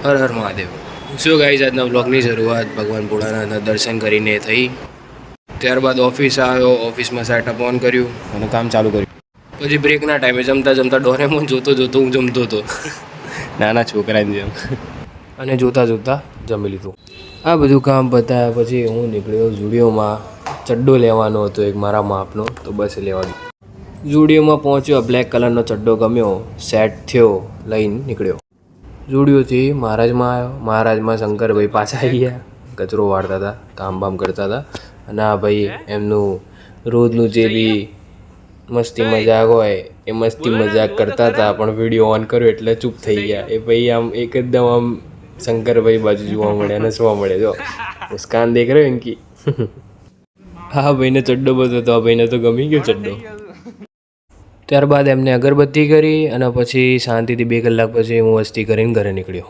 હર હર મહાદેવ. શું ગાઈઝ, આજના બ્લોગની શરૂઆત ભગવાન ભોળાનાથના દર્શન કરીને થઈ. ત્યારબાદ ઓફિસ આવ્યો, ઓફિસમાં સેટઅપ ઓન કર્યું અને કામ ચાલુ કર્યું. પછી બ્રેકના ટાઈમે જમતા જમતા ડોરેમોન જોતો હું જમતો હતો નાના છોકરાની જેમ. અને જોતા જમી લીધું. આ બધું કામ પતાયા પછી હું નીકળ્યો ઝુડિયોમાં. ચડ્ડો લેવાનો હતો એક મારા માપનો, તો બસ લેવાનો. ઝુડિયોમાં પહોંચ્યો, બ્લેક કલરનો ચડ્ડો ગમ્યો, સેટ થયો, લઈને નીકળ્યો. ઝુડિયોથી મહારાજમાં આવ્યો. મહારાજમાં શંકરભાઈ પાછા આવી ગયા, કચરો વાળતા હતા, કામ બામ કરતા હતા. અને આ ભાઈ એમનું રોજનું જે બી મસ્તી મજાક હોય એ મસ્તી મજાક કરતા હતા, પણ વિડીયો ઓન કર્યો એટલે ચૂપ થઈ ગયા. એ ભાઈ આમ એકદમ આમ શંકરભાઈ બાજુ જોવા મળે અને જોવા મળે. જો મુસ્કાન દેખ રહ્યો ઇનકી. હા ભાઈને ચડ્ડો બધો હતો, આ ભાઈને તો ગમી ગયો ચડ્ડો. ત્યારબાદ એમને અગરબત્તી કરી અને પછી શાંતિથી 2 કલાક પછી હું વસ્તી કરીને ઘરે નીકળ્યો.